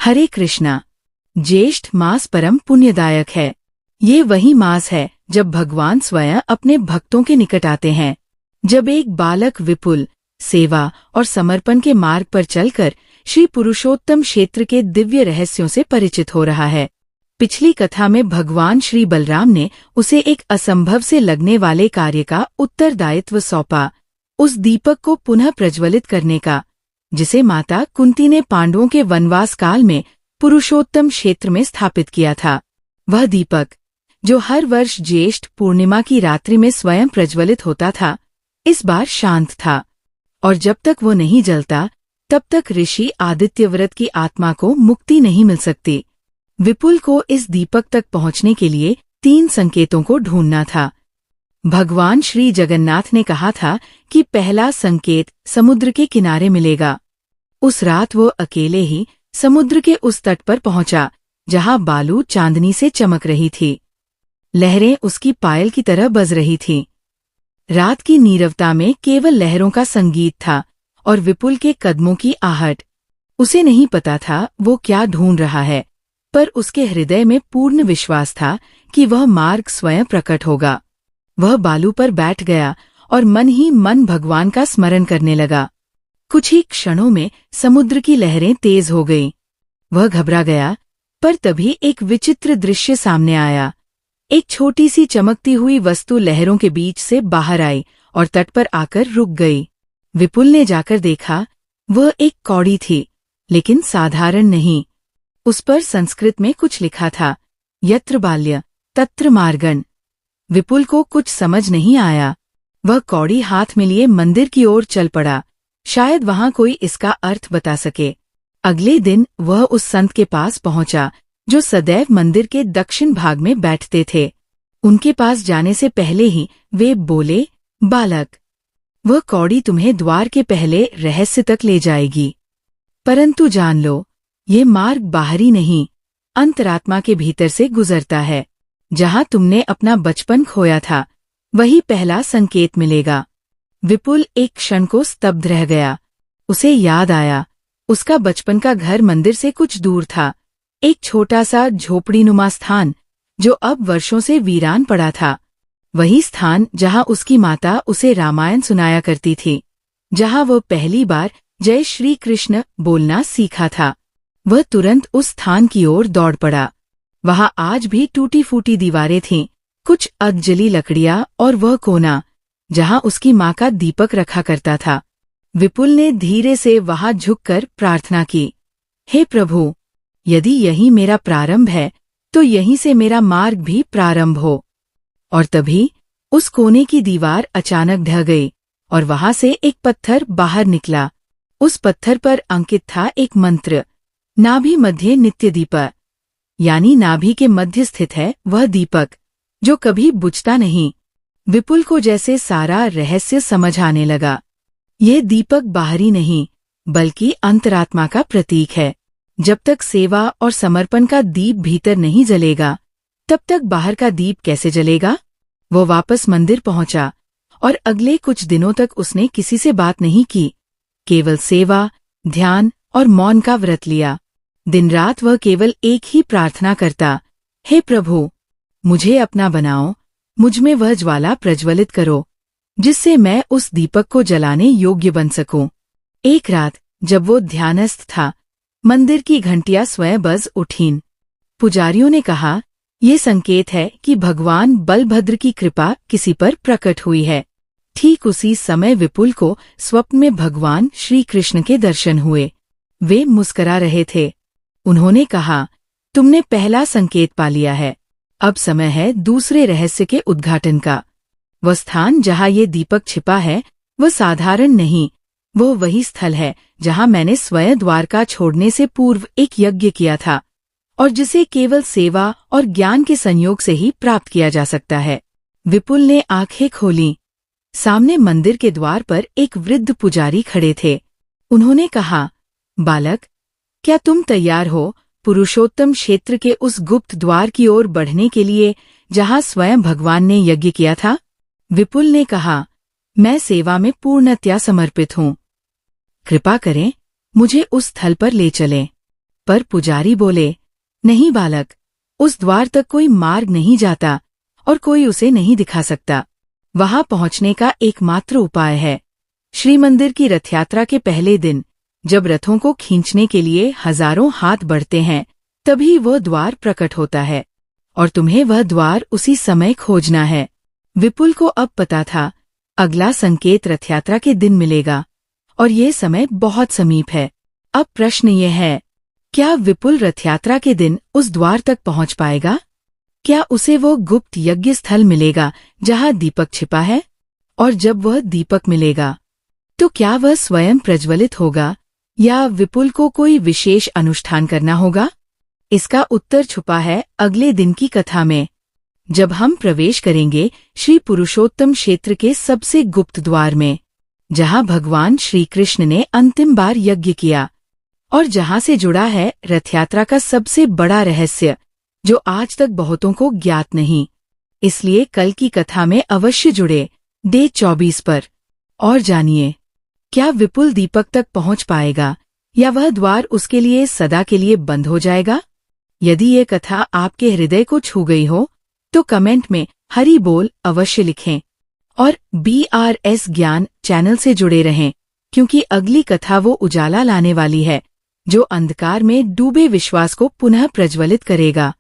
हरे कृष्णा। ज्येष्ठ मास परम पुण्यदायक है। ये वही मास है जब भगवान स्वयं अपने भक्तों के निकट आते हैं। जब एक बालक विपुल सेवा और समर्पण के मार्ग पर चलकर श्री पुरुषोत्तम क्षेत्र के दिव्य रहस्यों से परिचित हो रहा है। पिछली कथा में भगवान श्री बलराम ने उसे एक असंभव से लगने वाले कार्य का उत्तरदायित्व सौंपा, उस दीपक को पुनः प्रज्वलित करने का, जिसे माता कुंती ने पांडवों के वनवास काल में पुरुषोत्तम क्षेत्र में स्थापित किया था। वह दीपक, जो हर वर्ष ज्येष्ठ पूर्णिमा की रात्रि में स्वयं प्रज्वलित होता था, इस बार शांत था, और जब तक वो नहीं जलता तब तक ऋषि आदित्यव्रत की आत्मा को मुक्ति नहीं मिल सकती। विपुल को इस दीपक तक पहुंचने के लिए 3 संकेतों को ढूंढना था। भगवान श्री जगन्नाथ ने कहा था कि पहला संकेत समुद्र के किनारे मिलेगा। उस रात वो अकेले ही समुद्र के उस तट पर पहुंचा जहां बालू चांदनी से चमक रही थी। लहरें उसकी पायल की तरह बज रही थीं। रात की नीरवता में केवल लहरों का संगीत था और विपुल के कदमों की आहट। उसे नहीं पता था वो क्या ढूंढ रहा है, पर उसके हृदय में पूर्ण विश्वास था कि वह मार्ग स्वयं प्रकट होगा। वह बालू पर बैठ गया और मन ही मन भगवान का स्मरण करने लगा। कुछ ही क्षणों में समुद्र की लहरें तेज हो गईं। वह घबरा गया, पर तभी एक विचित्र दृश्य सामने आया। एक छोटी सी चमकती हुई वस्तु लहरों के बीच से बाहर आई और तट पर आकर रुक गई। विपुल ने जाकर देखा, वह एक कौड़ी थी, लेकिन साधारण नहीं। उस पर संस्कृत में कुछ लिखा था, यत्र बाल्य तत्र मार्गण। विपुल को कुछ समझ नहीं आया। वह कौड़ी हाथ में लिए मंदिर की ओर चल पड़ा। शायद वहां कोई इसका अर्थ बता सके। अगले दिन वह उस संत के पास पहुंचा जो सदैव मंदिर के दक्षिण भाग में बैठते थे। उनके पास जाने से पहले ही वे बोले, बालक, वह कौड़ी तुम्हें द्वार के पहले रहस्य तक ले जाएगी, परंतु जान लो, ये मार्ग बाहरी नहीं, अंतरात्मा के भीतर से गुजरता है। जहां तुमने अपना बचपन खोया था, वही पहला संकेत मिलेगा। विपुल एक क्षण को स्तब्ध रह गया। उसे याद आया, उसका बचपन का घर मंदिर से कुछ दूर था, एक छोटा सा झोपड़ीनुमा स्थान जो अब वर्षों से वीरान पड़ा था। वही स्थान जहां उसकी माता उसे रामायण सुनाया करती थी, जहां वह पहली बार जय श्री कृष्ण बोलना सीखा था। वह तुरंत उस स्थान की ओर दौड़ पड़ा। वहां आज भी टूटी फूटी दीवारें थीं, कुछ अधजली लकड़ियां और वह कोना जहां उसकी माँ का दीपक रखा करता था। विपुल ने धीरे से वहां झुककर प्रार्थना की, हे प्रभु, यदि यही मेरा प्रारंभ है तो यहीं से मेरा मार्ग भी प्रारंभ हो। और तभी उस कोने की दीवार अचानक ढह गई और वहां से एक पत्थर बाहर निकला। उस पत्थर पर अंकित था एक मंत्र, नाभि मध्य नित्य दीपक, यानी नाभि के मध्य स्थित है वह दीपक जो कभी बुझता नहीं। विपुल को जैसे सारा रहस्य समझ आने लगा। यह दीपक बाहरी नहीं, बल्कि अंतरात्मा का प्रतीक है। जब तक सेवा और समर्पण का दीप भीतर नहीं जलेगा, तब तक बाहर का दीप कैसे जलेगा? वो वापस मंदिर पहुंचा और अगले कुछ दिनों तक उसने किसी से बात नहीं की, केवल सेवा, ध्यान और मौन का व्रत लिया। दिन रात वह केवल एक ही प्रार्थना करता, हे प्रभु, मुझे अपना बनाओ, मुझमें वह ज्वाला प्रज्वलित करो जिससे मैं उस दीपक को जलाने योग्य बन सकूं। एक रात जब वो ध्यानस्थ था, मंदिर की घंटियां स्वयं बज उठीं। पुजारियों ने कहा, ये संकेत है कि भगवान बलभद्र की कृपा किसी पर प्रकट हुई है। ठीक उसी समय विपुल को स्वप्न में भगवान श्री कृष्ण के दर्शन हुए। वे मुस्करा रहे थे। उन्होंने कहा, तुमने पहला संकेत पा लिया है, अब समय है दूसरे रहस्य के उद्घाटन का। वह स्थान जहां ये दीपक छिपा है, वह साधारण नहीं, वो वही स्थल है जहां मैंने स्वयं द्वारका छोड़ने से पूर्व एक यज्ञ किया था और जिसे केवल सेवा और ज्ञान के संयोग से ही प्राप्त किया जा सकता है। विपुल ने आंखें खोलीं। सामने मंदिर के द्वार पर एक वृद्ध पुजारी खड़े थे। उन्होंने कहा, बालक, क्या तुम तैयार हो पुरुषोत्तम क्षेत्र के उस गुप्त द्वार की ओर बढ़ने के लिए जहां स्वयं भगवान ने यज्ञ किया था? विपुल ने कहा, मैं सेवा में पूर्णतया समर्पित हूँ। कृपा करें, मुझे उस स्थल पर ले चलें। पर पुजारी बोले, नहीं बालक, उस द्वार तक कोई मार्ग नहीं जाता और कोई उसे नहीं दिखा सकता। वहां पहुंचने का एकमात्र उपाय है। श्री मंदिर की रथयात्रा के पहले दिन जब रथों को खींचने के लिए हजारों हाथ बढ़ते हैं, तभी वह द्वार प्रकट होता है और तुम्हें वह द्वार उसी समय खोजना है। विपुल को अब पता था, अगला संकेत रथयात्रा के दिन मिलेगा और ये समय बहुत समीप है। अब प्रश्न ये है, क्या विपुल रथयात्रा के दिन उस द्वार तक पहुंच पाएगा? क्या उसे वो गुप्त यज्ञ स्थल मिलेगा जहां दीपक छिपा है? और जब वह दीपक मिलेगा तो क्या वह स्वयं प्रज्वलित होगा या विपुल को कोई विशेष अनुष्ठान करना होगा? इसका उत्तर छुपा है अगले दिन की कथा में, जब हम प्रवेश करेंगे श्री पुरुषोत्तम क्षेत्र के सबसे गुप्त द्वार में, जहां भगवान श्री कृष्ण ने अंतिम बार यज्ञ किया और जहां से जुड़ा है रथयात्रा का सबसे बड़ा रहस्य, जो आज तक बहुतों को ज्ञात नहीं। इसलिए कल की कथा में अवश्य जुड़े डे 24 पर और जानिए, क्या विपुल दीपक तक पहुंच पाएगा या वह द्वार उसके लिए सदा के लिए बंद हो जाएगा? यदि ये कथा आपके हृदय को छू गई हो तो कमेंट में हरि बोल अवश्य लिखें और BRS ज्ञान चैनल से जुड़े रहें, क्योंकि अगली कथा वो उजाला लाने वाली है जो अंधकार में डूबे विश्वास को पुनः प्रज्वलित करेगा।